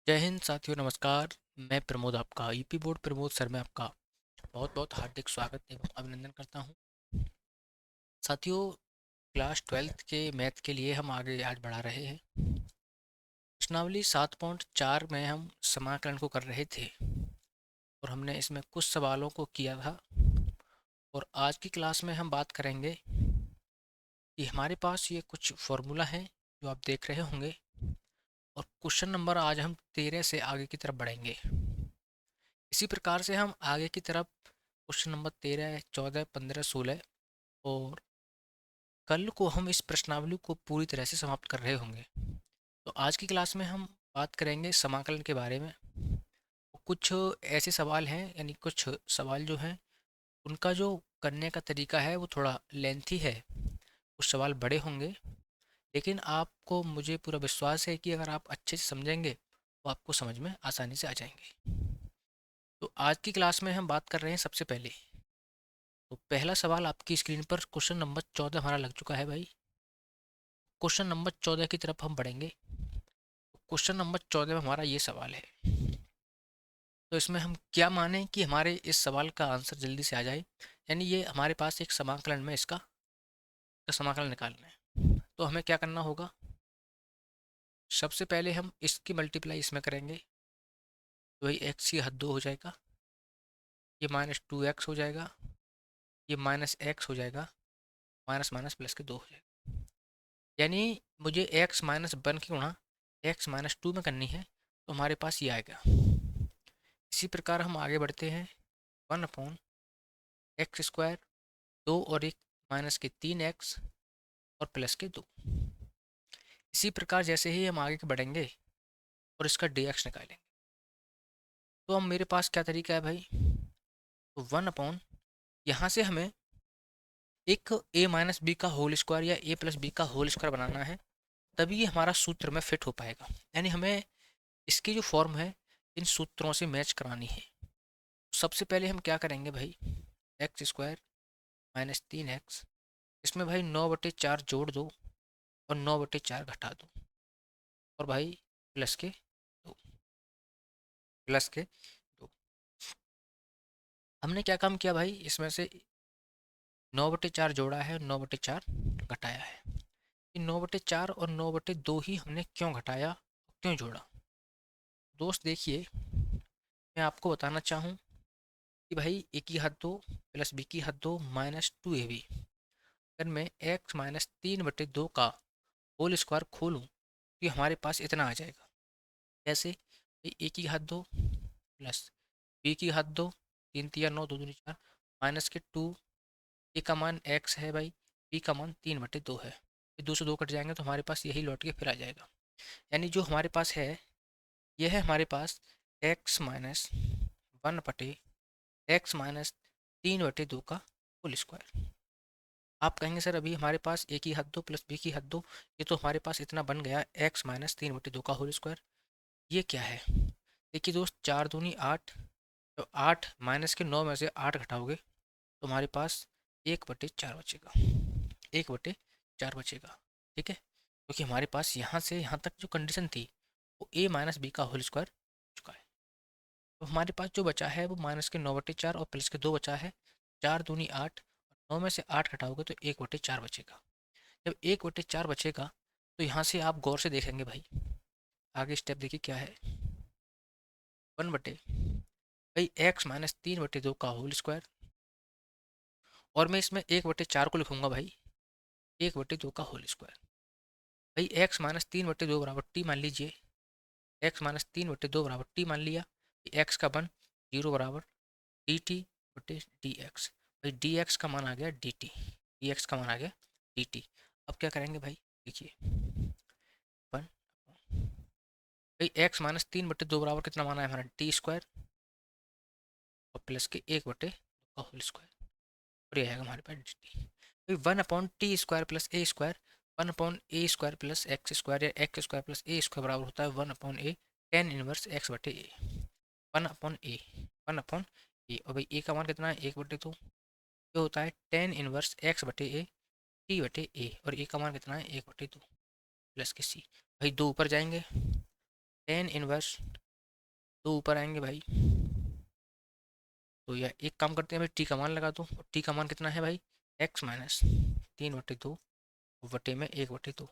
जय हिंद साथियों, नमस्कार। मैं प्रमोद, आपका यूपी बोर्ड प्रमोद सर में आपका बहुत बहुत हार्दिक स्वागत एवं अभिनंदन करता हूं। साथियों, क्लास 12th के मैथ के लिए हम आगे आज बढ़ा रहे हैं। प्रश्नावली 7.4 में हम समाकलन को कर रहे थे और हमने इसमें कुछ सवालों को किया था। और आज की क्लास में हम बात करेंगे कि हमारे पास ये कुछ फॉर्मूला हैं जो आप देख रहे होंगे, और क्वेश्चन नंबर आज हम 13 से आगे की तरफ बढ़ेंगे। इसी प्रकार से हम आगे की तरफ क्वेश्चन नंबर 13, 14, 15, 16 और कल को हम इस प्रश्नावली को पूरी तरह से समाप्त कर रहे होंगे। तो आज की क्लास में हम बात करेंगे समाकलन के बारे में। कुछ ऐसे सवाल हैं, यानी कुछ सवाल जो हैं उनका जो करने का तरीका है वो थोड़ा लेंथी है, कुछ सवाल बड़े होंगे, लेकिन आपको मुझे पूरा विश्वास है कि अगर आप अच्छे से समझेंगे तो आपको समझ में आसानी से आ जाएंगे। तो आज की क्लास में हम बात कर रहे हैं सबसे पहले। तो पहला सवाल आपकी स्क्रीन पर क्वेश्चन नंबर 14 हमारा लग चुका है भाई। क्वेश्चन नंबर 14 की तरफ हम बढ़ेंगे। क्वेश्चन नंबर 14 में हमारा ये सवाल है। तो इसमें हम क्या माने कि हमारे इस सवाल का आंसर जल्दी से आ जाए, यानी ये हमारे पास एक समाकलन में इसका समाकलन निकालना है। तो हमें क्या करना होगा, सबसे पहले हम इसकी मल्टीप्लाई इसमें करेंगे तो वही एक्स की हद 2 हो जाएगा, ये -2x हो जाएगा, ये -x हो जाएगा, माइनस माइनस प्लस के 2 हो जाएगा। यानी मुझे एक्स माइनस वन की गुणा एक्स माइनस टू में करनी है, तो हमारे पास ये आएगा। इसी प्रकार हम आगे बढ़ते हैं। 1/x², 2 और 1 माइनस के 3x और प्लस के 2। इसी प्रकार जैसे ही हम आगे बढ़ेंगे और इसका dx निकालेंगे, तो हम मेरे पास क्या तरीका है भाई, तो 1 यहाँ से हमें एक a माइनस बी का होल स्क्वायर या a प्लस बी का होल स्क्वायर बनाना है, तभी ये हमारा सूत्र में फिट हो पाएगा। यानी हमें इसकी जो फॉर्म है इन सूत्रों से मैच करानी है। सबसे पहले हम क्या करेंगे भाई, x² -3x, इसमें भाई 9/4 जोड़ दो और 9/4 घटा दो, और भाई प्लस के दो, प्लस के दो। हमने क्या काम किया भाई, इसमें से 9/4 जोड़ा है और 9/4 घटाया है। ये 9/4 और 9/2 ही हमने क्यों घटाया, क्यों जोड़ा। दोस्त देखिए, मैं आपको बताना चाहूँ कि भाई ए की हद 2 प्लस बी की हद 2 -2ab, अगर मैं x -3/2 का होल स्क्वायर खोलूँ तो हमारे पास इतना आ जाएगा। जैसे ए की हद 2 प्लस बी की हद 2, 3 3 9, 2 2 4, माइनस के 2, ए का मान x है भाई, बी का मान 3/2 है। ये 2 से 2 कट जाएंगे तो हमारे पास यही लौट के फिर आ जाएगा। यानी जो हमारे पास है, यह है हमारे पास x माइनस 1/(x-3/2) का होल स्क्वायर। आप कहेंगे सर अभी हमारे पास ए की हद 2 प्लस बी की हद 2, ये तो हमारे पास इतना बन गया x-3/2 का होल स्क्वायर, ये क्या है। देखिए दोस्त, 4 दूनी 8, तो 8 माइनस के 9 में से 8 घटाओगे तो हमारे पास 1/4 बचेगा, 1/4 बचेगा। ठीक है, क्योंकि हमारे पास यहाँ से यहाँ तक जो कंडीशन थी वो a माइनस बी का होल स्क्वायर चुका है। तो हमारे पास जो बचा है वो -9/4 और प्लस के 2 बचा है। 4 दूनी 8, 9 में से 8 घटाओगे तो 1/4 बचेगा। जब 1/4 बचेगा तो यहाँ से आप गौर से देखेंगे भाई, आगे स्टेप देखिए क्या है। 1 बटे भाई x-3/2 का होल स्क्वायर, और मैं इसमें 1/4 को लिखूंगा भाई 1/2 का होल स्क्वायर। भाई x-3/2 बराबर टी मान लीजिए, x-3/2 बराबर टी मान लिया। x का मान 0 बराबर dt/dx। भाई dx का मान आ गया dt, dx का मान आ गया dt। अब क्या करेंगे भाई, देखिए 1 भाई x-3/2 बराबर कितना माना है हमारा t² और प्लस के 1/2 का होल स्क्वायर, और ये आएगा हमारे पास dt। भाई 1/t² plus a², 1/a² plus x² या x² प्लस a² बराबर होता है 1/a tan inverse x/a, 1/a, 1/a। और भाई a का मान कितना है 1/2, ये होता है tan इनवर्स x/a t/a, और a का मान कितना है 1/2 प्लस के c। भाई दो ऊपर जाएंगे टेन इनवर्स, तो ऊपर आएंगे भाई। तो या एक काम करते हैं भाई, टी का मान लगा दो। टी का मान कितना है भाई, एक्स माइनस 3/2 बटे में 1/2।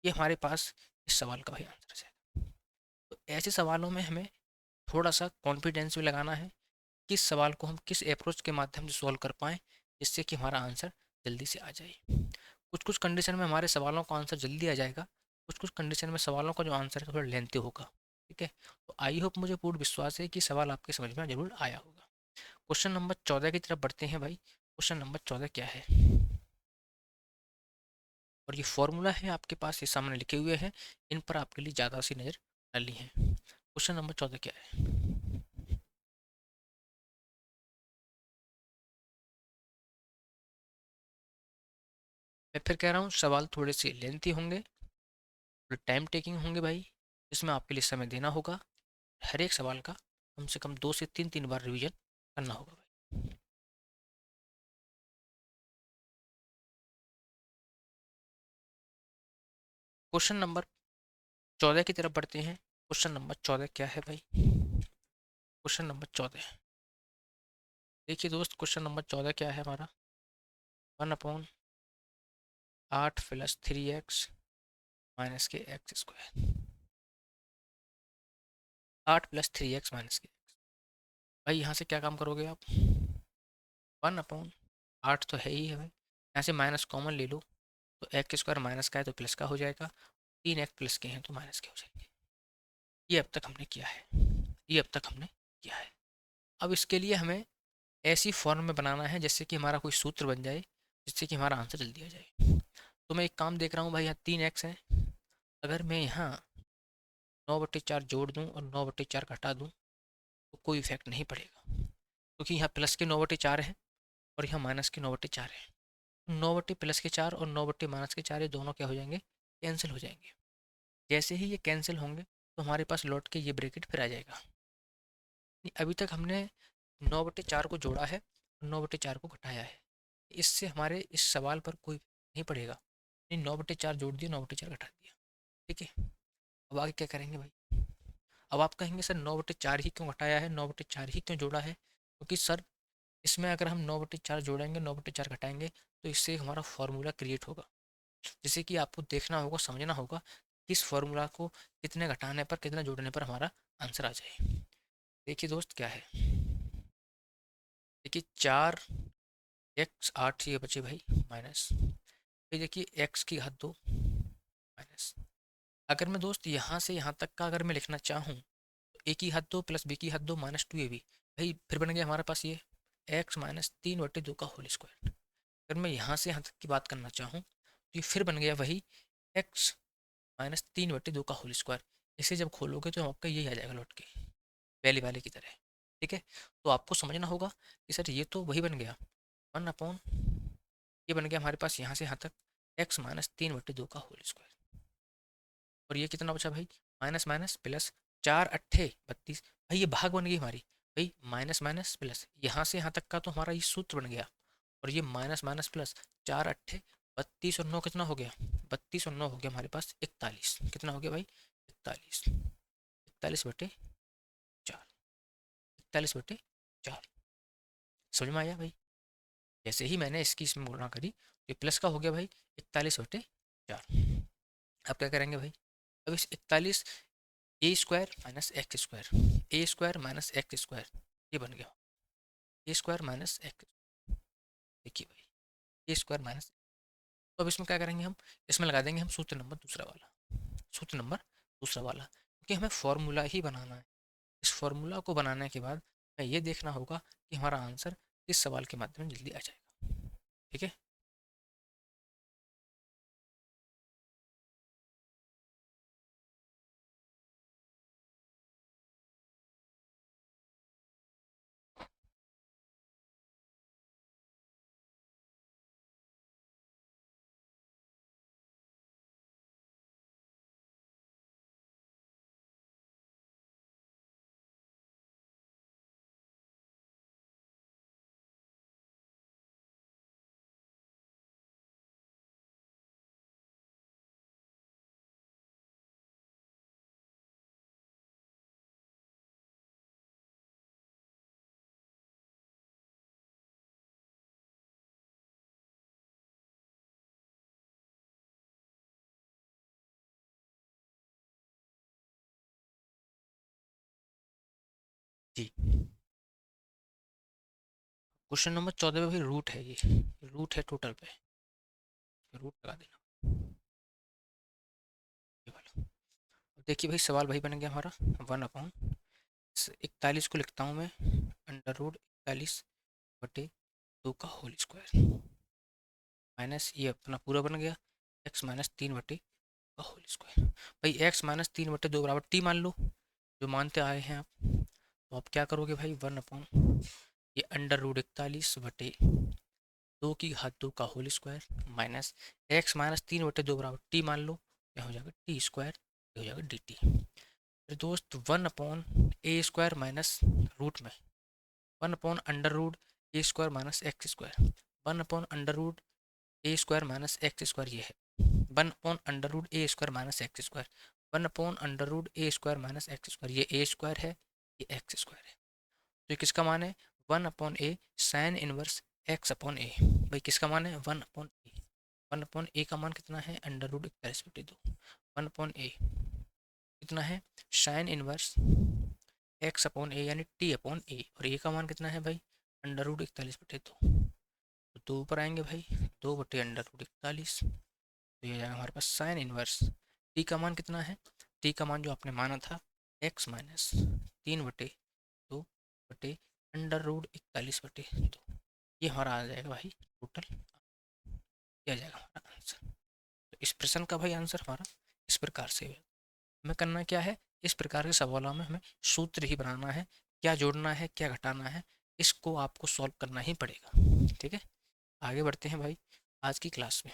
ये हमारे पास इस सवाल का भाई आंसर है। तो ऐसे सवालों में हमें थोड़ा सा कॉन्फिडेंस भी लगाना है, किस सवाल को हम किस अप्रोच के माध्यम से सॉल्व कर पाएँ जिससे कि हमारा आंसर जल्दी से आ जाए। कुछ कुछ कंडीशन में हमारे सवालों का आंसर जल्दी आ जाएगा, कुछ कुछ कंडीशन में सवालों का जो आंसर है थोड़ा लेंथी होगा। ठीक है, तो आई होप, मुझे पूर्ण विश्वास है कि सवाल आपके समझ में जरूर आया होगा। क्वेश्चन नंबर 14 की तरफ बढ़ते हैं भाई। क्वेश्चन नंबर 14 क्या है, और ये फॉर्मूला है आपके पास, ये सामने लिखे हुए हैं, इन पर आपके लिए ज़्यादा सी नज़र डालनी है। क्वेश्चन नंबर 14 क्या है, मैं फिर कह रहा हूँ सवाल थोड़े से लेंथी होंगे, थोड़े टाइम टेकिंग होंगे भाई, इसमें आपके लिए समय देना होगा। हर एक सवाल का कम से कम 2 से 3 बार रिवीजन करना होगा भाई। क्वेश्चन नंबर 14 की तरफ बढ़ते हैं। क्वेश्चन नंबर 14 क्या है भाई, क्वेश्चन नंबर 14, देखिए दोस्त, क्वेश्चन नंबर 14 क्या है हमारा, 1/8 + 3x माइनस के एक्स स्क्वायर, 8 + 3x - के। भाई यहाँ से क्या काम करोगे आप, 1/8 तो है ही है भाई, यहाँ से माइनस कॉमन ले लो, तो एक्स स्क्वायर माइनस का है तो प्लस का हो जाएगा, 3x प्लस के हैं तो माइनस के हो जाएंगे। ये अब तक हमने किया है, ये अब तक हमने किया है। अब इसके लिए हमें ऐसी फॉर्म में बनाना है जिससे कि हमारा कोई सूत्र बन जाए, जिससे कि हमारा आंसर जल्दी आ जाए। तो मैं एक काम देख रहा हूँ भाई, यहाँ 3x है, अगर मैं यहाँ 9/4 जोड़ दूँ और 9/4 घटा दूँ तो कोई इफेक्ट नहीं पड़ेगा, क्योंकि यहाँ प्लस के 9/4 है और यहाँ माइनस के 9/4 है। 9/+4 और 9/-4 ये दोनों क्या हो जाएंगे, कैंसिल हो जाएंगे। जैसे ही ये कैंसिल होंगे तो हमारे पास लौट के ये ब्रैकेट फिर आ जाएगा। अभी तक हमने 9/4 को जोड़ा है और 9/4 को घटाया है, इससे हमारे इस सवाल पर कोई नहीं पड़ेगा। 9/4 जोड़ दिया, 9/4 घटा दिया। ठीक है, अब आगे क्या करेंगे भाई, अब आप कहेंगे सर 9/4 ही क्यों घटाया है, 9/4 ही क्यों जोड़ा है, क्योंकि सर इसमें अगर हम 9/4 जोड़ेंगे, 9/4 घटाएंगे तो इससे हमारा फार्मूला क्रिएट होगा, जैसे कि आपको देखना होगा, समझना होगा किस फार्मूला को कितने घटाने पर कितने जोड़ने पर हमारा आंसर आ जाए। देखिए दोस्त क्या है, देखिए 4x 8 ये बचे भाई माइनस, फिर देखिए x की घात 2 माइनस। अगर मैं दोस्त यहाँ से यहाँ तक का अगर मैं लिखना चाहूँ तो a की घात 2 प्लस b की घात 2 -2ab, भाई फिर बन गया हमारे पास ये x - 3/2 का होल स्क्वायर। अगर मैं यहाँ से यहाँ तक की बात करना चाहूँ तो ये फिर बन गया वही x - 3/2 का होल स्क्वायर। इसे जब खोलोगे तो आपका यही आ जाएगा लौट के, पहले वाले की तरह। ठीक है, तो आपको समझना होगा कि सर ये तो वही बन गया 1 ये बन गया हमारे पास यहाँ से यहाँ तक x - 3/2 का होल स्क्वायर। और ये कितना बचा भाई, माइनस माइनस प्लस, 4 × 8 = 32। भाई ये भाग बन गई हमारी, भाई माइनस माइनस प्लस, यहाँ से यहाँ तक का तो हमारा ये सूत्र बन गया, और ये माइनस माइनस प्लस, 4 × 8 = 32 और 9 कितना हो गया, 32 और 9 हो गया हमारे पास 41। कितना हो गया भाई, 41, 41/4, 41/4। समझ में आया भाई, जैसे ही मैंने इसकी इसमें गुणा करी, ये प्लस का हो गया भाई 41/4। अब क्या करेंगे भाई, अब इस 41 a² - x², a² - x², ये बन गया a² - x। देखिए भाई, a² -, तो अब इसमें क्या करेंगे हम, इसमें लगा देंगे हम सूत्र नंबर दूसरा वाला, सूत्र नंबर दूसरा वाला, क्योंकि हमें फॉर्मूला ही बनाना है। इस फॉर्मूला को बनाने के बाद हमें ये देखना होगा कि हमारा आंसर किस सवाल के माध्यम में जल्दी आ जाएगा। ठीक है। जी। क्वेश्चन नंबर 14 में भाई रूट है, ये रूट है टोटल पे, रूट लगा देना ये वाला। अब देखिए भाई सवाल वही बन गया हमारा, 1 अपॉन 41 को लिखता हूँ मैं अंडर रूट 41/2 का होल स्क्वायर माइनस ये अपना पूरा बन गया एक्स माइनस 3/2 का होल स्क्वायर। भाई एक्स माइनस 3/2 बराबर टी मान लो, जो मानते आए हैं आप। तो आप क्या करोगे भाई, 1 अपॉन ये अंडर रूट 41/2 की घात 2 का whole square minus x minus 3/2 बराबर टी मान लो, क्या हो जाएगा टी स्क्वायर, हो जाएगा डी टी। फिर दोस्त 1/a² माइनस रूट में 1/अंडर रूट a² माइनस x², 1/अंडर रूट a² माइनस x² ये है, 1/अंडर रूट a² माइनस x², 1/अंडर रूट a² माइनस x² ये a² है, ये x² है। तो ये किसका मान है, 1/a साइन इनवर्स x/a। भाई किसका मान है, 1/a। 1/a का मान कितना है, अंडर रूट 41/2। 1/a कितना है, साइन इनवर्स x/a यानी t/a, और a का मान कितना है भाई, अंडर रूट 41/2। तो दो ऊपर आएंगे भाई, 2/अंडर रूट 41। तो ये जाएगा हमारे पास साइन इनवर्स टी का मान कितना है, टी का मान जो आपने माना था x माइनस 3/2/अंडर रूट 41/2, ये हमारा आ जाएगा भाई टोटल, ये आ जाएगा हमारा आंसर। तो इस प्रश्न का भाई आंसर हमारा इस प्रकार से है। हमें करना क्या है, इस प्रकार के सवालों में हमें सूत्र ही बनाना है, क्या जोड़ना है क्या घटाना है, इसको आपको सॉल्व करना ही पड़ेगा। ठीक है, आगे बढ़ते हैं भाई आज की क्लास में।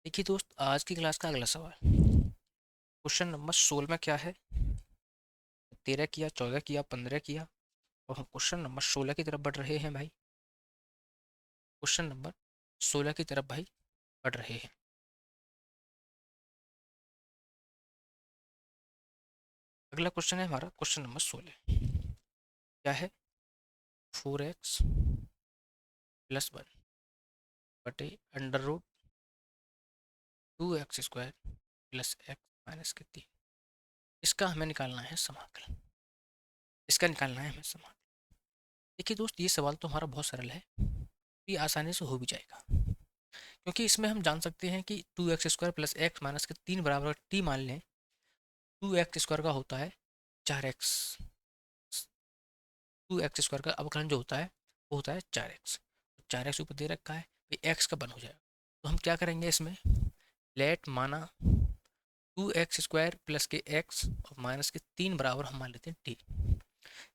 देखिए दोस्त, आज की क्लास का अगला सवाल, क्वेश्चन नंबर 16 में क्या है, 13 किया, 14 किया, 15 किया, और हम क्वेश्चन नंबर 16 की तरफ बढ़ रहे हैं भाई। क्वेश्चन नंबर 16 की तरफ भाई बढ़ रहे हैं। अगला क्वेश्चन है हमारा क्वेश्चन नंबर 16, क्या है, 4x+1 बटे under root 2x² plus x minus के 3, इसका हमें निकालना है समाकलन, इसका निकालना है हमें समाकलन। देखिए दोस्त, ये सवाल तो हमारा बहुत सरल है, ये आसानी से हो भी जाएगा, क्योंकि इसमें हम जान सकते हैं कि 2x² प्लस एक्स माइनस के 3 बराबर टी मान लें, 2x² का होता है 4x, 2x² का अवकलन जो होता है वो होता है 4x, 4x ऊपर दे रखा है, एक्स का बन हो जाएगा। तो हम क्या करेंगे इसमें, लेट माना 2x² प्लस के एक्स और माइनस के 3 बराबर हम मान लेते हैं टी।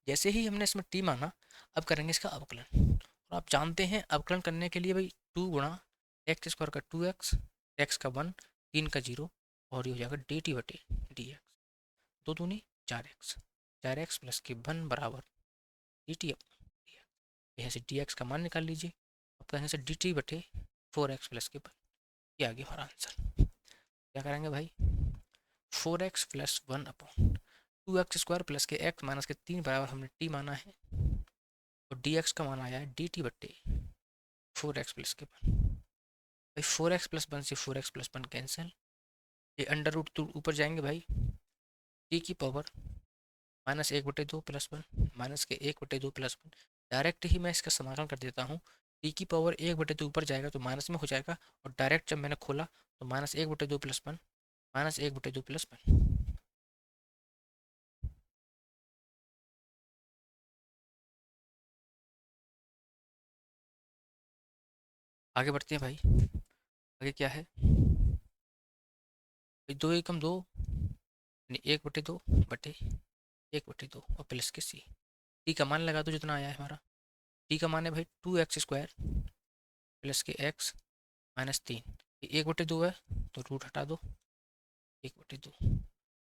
जैसे ही हमने इसमें टी माना, अब करेंगे इसका अवकलन, और आप जानते हैं अवकलन करने के लिए भाई 2 गुणा x² का 2x, एक्स का 1, 3 का 0, और ये हो जाएगा डी टी बटे डी एक्स, दो दूनी 4x, 4x प्लस के 1 बराबर डी टी, यहाँ से डी एक्स का मान निकाल लीजिए, आपका यहाँ से डी टी बटे 4x प्लस के 1, ये आ गया हमारा आंसर। क्या करेंगे भाई, 4x+1/2x² प्लस के एक्स माइनस के 3 बराबर हमने टी माना है, और डी एक्स का मान आया है डी टी बट्टे 4x प्लस के 1। भाई 4x+1 से 4x+1 कैंसिल, ये अंडर रूट तो ऊपर जाएंगे भाई, टी की पावर -1/2 प्लस 1 माइनस के 1/2 प्लस 1, डायरेक्ट ही मैं इसका समाकलन कर देता हूँ, टी की पावर 1/2 ऊपर जाएगा तो माइनस में हो जाएगा, और डायरेक्ट जब मैंने खोला तो -1/2 प्लस 1 -1/2 प्लस 1। आगे बढ़ते हैं भाई, आगे क्या है, दो एकम दो, यानी 1/2 बटे 1/2 और प्लस के सी, टी का मान लगा दो जितना आया है हमारा, टी का मान है भाई 2x² प्लस के एक्स माइनस 3, ये 1/2 है तो रूट हटा दो, 1/2,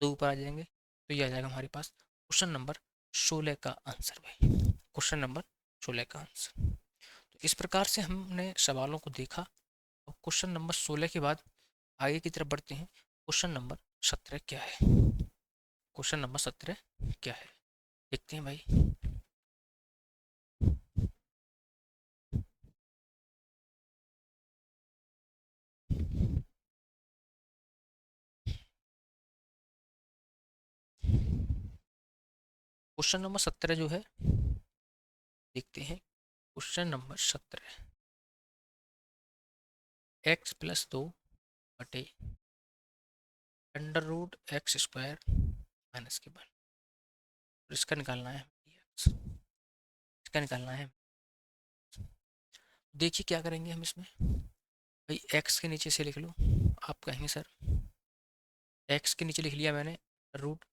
दो ऊपर आ जाएंगे, तो ये आ जाएगा हमारे पास क्वेश्चन नंबर 16 का आंसर भाई, क्वेश्चन नंबर 16 का आंसर। तो इस प्रकार से हमने सवालों को देखा और क्वेश्चन नंबर 16 के बाद आगे की तरफ बढ़ते हैं। क्वेश्चन नंबर 17 क्या है? क्वेश्चन नंबर 17 क्या है देखते हैं भाई। क्वेश्चन नंबर 17 जो है देखते हैं। क्वेश्चन नंबर 17, एक्स प्लस 2 बटे under root x square minus के वन। इसका निकालना है dx, इसका निकालना है। देखिए क्या करेंगे हम इसमें भाई। एक्स के नीचे से लिख लो। आप कहेंगे सर एक्स के नीचे लिख लिया मैंने, root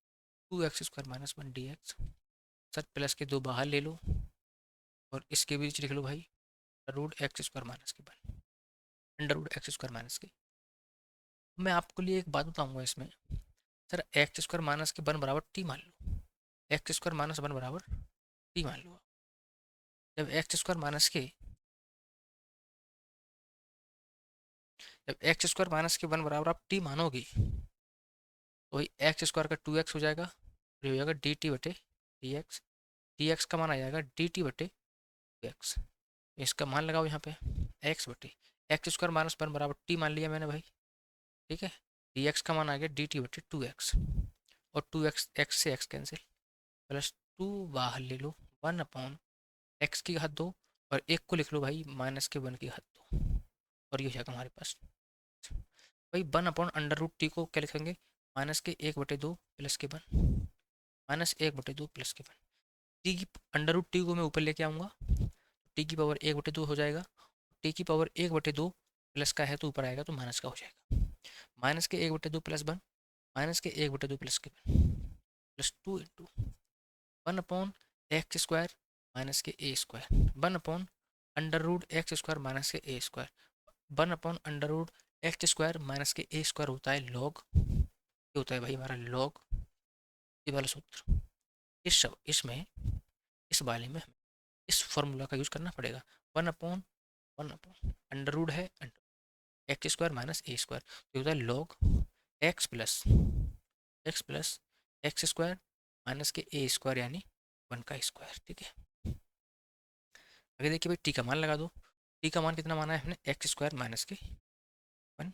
2x² minus 1 dx। Sir plus के 2 बाहर ले लो और इसके बीच लिख लो भाई रूट एक्स स्क्वायर माइनस के one, under root x square minus के। मैं आपको लिए एक बात बताऊंगा इसमें। सर एक्स स्क्वायर माइनस के वन बराबर टी मान लो। एक्स स्क्वायर माइनस वन बराबर टी मान लो। जब एक्स स्क्वायर माइनस के जब एक्स स्क्वायर माइनस के वन बराबर आप टी मानोगे तो वही एक्स स्क्वायर का 2x हो जाएगा और ये हो जाएगा डी टी बटे डी एक्स। डी एक्स का मान आ जाएगा डी टी बटे टू एक्स। इसका मान लगाओ यहाँ पे एक्स बटे एक्स स्क्वायर माइनस वन बराबर टी मान लिया मैंने भाई। ठीक है, डी एक्स का मान आ गया डी टी बटे 2x और 2x, एक्स से एक्स कैंसिल, प्लस 2 बाहर ले लो, 1 अपॉन एक्स की घात 2 और एक को लिख लो भाई माइनस के 1 की घात 2 और ये हो जाएगा हमारे पास भाई 1/√t को क्या लिखेंगे माइनस के 1/2 प्लस के 1, -1/2 प्लस के 1। टी की अंडर रूट टी को मैं ऊपर लेके आऊँगा, टी की पावर 1/2 हो जाएगा। टी की पावर 1/2 प्लस का है तो ऊपर आएगा तो माइनस का हो जाएगा। माइनस के 1/2 प्लस 1, माइनस के 1/2 प्लस के 1 प्लस 2 इंटू 1/x² माइनस के a², 1/√x² माइनस के a², 1/√x² माइनस के a² होता है लॉग। ये होता है भाई हमारा लॉग, ये वाला सूत्र। इसमें इस वाले में हमें इस फॉर्मूला का यूज करना पड़ेगा। 1/1 अंडर रूट है x² माइनस a², ये होता है log x plus x² minus के a² यानी 1 का स्क्वायर। ठीक है, आगे देखिए भाई टी का मान लगा दो। टी का मान कितना माना है हमने x² माइनस के 1,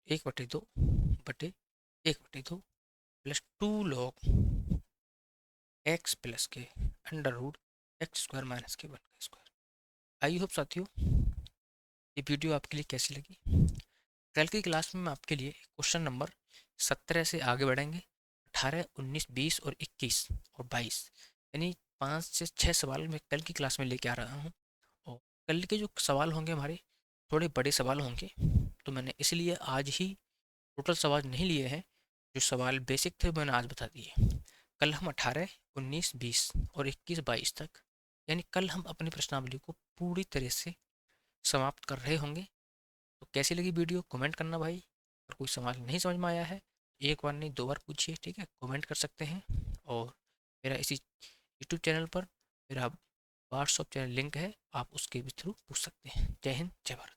1/2 बटे 1/2 प्लस 2 लॉग x प्लस के अंडर रूट x² माइनस के 1 का स्क्वायर। आई होप साथियों ये वीडियो आपके लिए कैसी लगी। कल की क्लास में मैं आपके लिए क्वेश्चन नंबर 17 से आगे बढ़ेंगे। 18, 19, 20 और 21 और 22 यानी 5 से 6 सवाल मैं कल की क्लास में लेके आ रहा हूँ। और कल के जो सवाल होंगे हमारे थोड़े बड़े सवाल होंगे, तो मैंने इसलिए आज ही टोटल सवाल नहीं लिए हैं। जो सवाल बेसिक थे मैंने आज बता दिए। कल हम 18, 19, 20 और 21, 22 तक यानी कल हम अपनी प्रश्नावली को पूरी तरह से समाप्त कर रहे होंगे। तो कैसी लगी वीडियो कमेंट करना भाई। और कोई सवाल नहीं समझ में आया है एक बार नहीं 2 बार पूछिए, ठीक है, कमेंट कर सकते हैं। और मेरा इसी यूट्यूब चैनल पर मेरा व्हाट्सअप चैनल लिंक है, आप उसके भी थ्रू पूछ सकते हैं। जय हिंद, जय भारत।